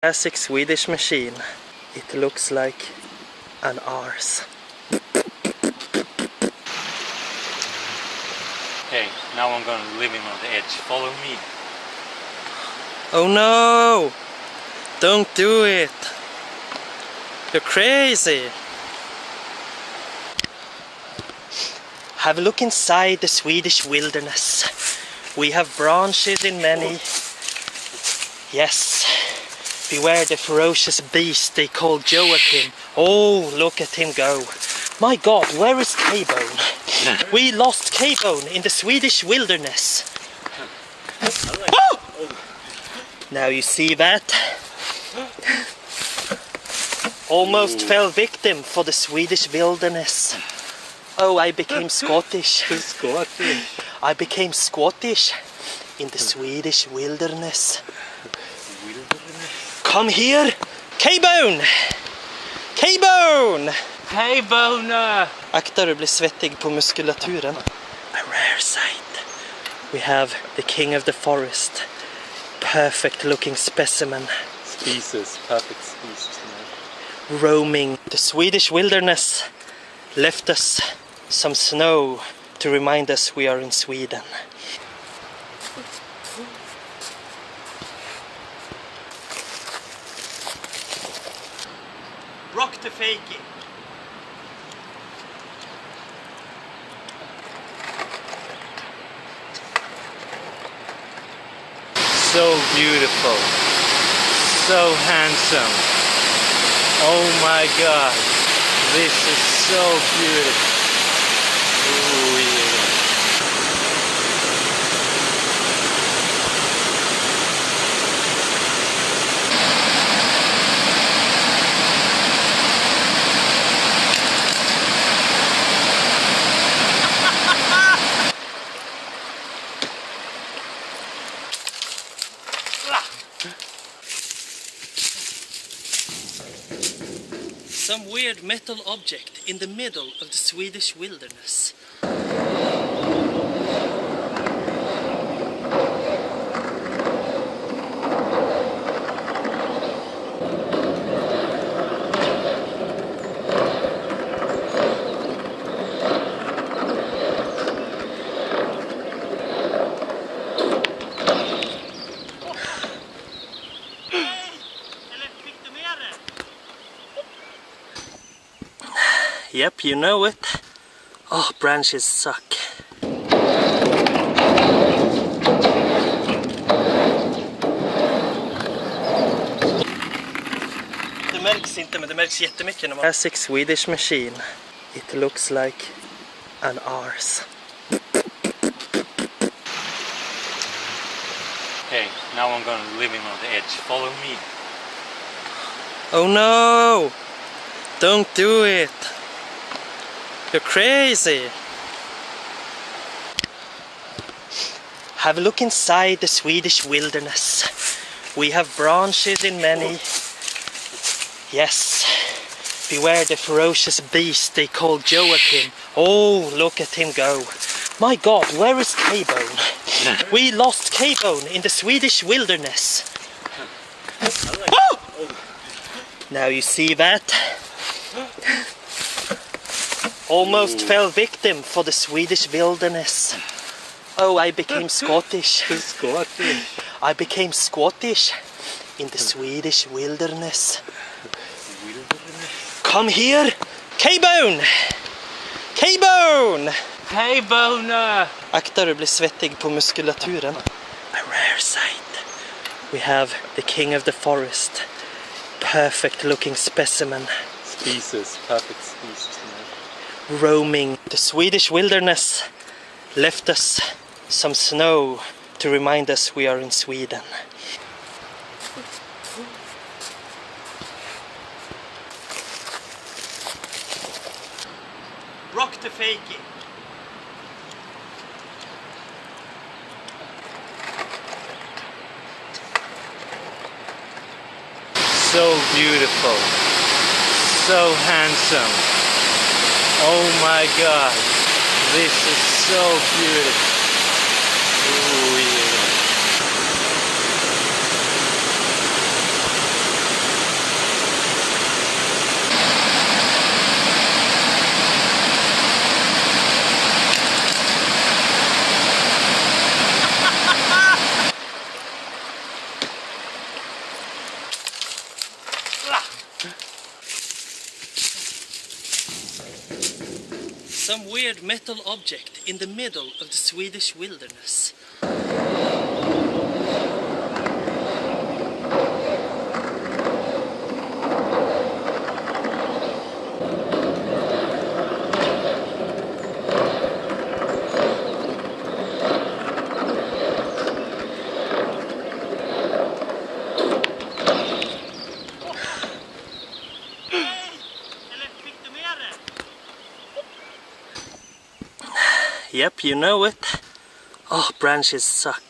Classic Swedish machine. It looks like an arse. Okay, now I'm gonna living on the edge. Follow me. Oh no! Don't do it! You're crazy! Have a look inside the Swedish wilderness. We have branches in many. Yes. Beware the ferocious beast they call Joachim. Oh, look at him go. My God, where is K-Bone? We lost K-Bone in the Swedish wilderness. Oh! Now you see that? Almost fell victim for the Swedish wilderness. Oh, I became Scottish. I became Scottish in the Swedish wilderness. Come here! K-Bone! K-Bone! K-Bone! Akta du blir svettig på muskulaturen. A rare sight. We have the king of the forest. Perfect looking specimen. Perfect species. Roaming the Swedish wilderness. Left us some snow to remind us we are in Sweden. Rock the fakie. So beautiful. So handsome. Oh my God. This is so beautiful. Ooh, yeah. Some weird metal object in the middle of the Swedish wilderness. Yep, you know it. Oh, branches suck. Det märks inte, men det märks jättemycket när man... Classic Swedish machine. It looks like an arse. Okay, now I'm gonna living on the edge. Follow me. Oh no! Don't do it! You're crazy! Have a look inside the Swedish wilderness. We have branches in many. Yes. Beware the ferocious beast they call Joachim. Oh, look at him go. My God, where is K-Bone? We lost K-Bone in the Swedish wilderness. Oh! Now you see that? Almost fell victim for the Swedish wilderness. Oh, I became Scottish. I became Scottish in the Swedish wilderness. Come here! K-Bone! K-Bone! K-Bone! Akta du blir svettig på muskulaturen. A rare sight. We have the king of the forest. Perfect looking specimen. Perfect species. Roaming the Swedish wilderness. Left us some snow to remind us we are in Sweden. Rock the fakie. So beautiful. So handsome. Oh my God. This is so beautiful. Ooh, yeah. some weird metal object in the middle of the Swedish wilderness. Yep, you know it. Oh, branches suck.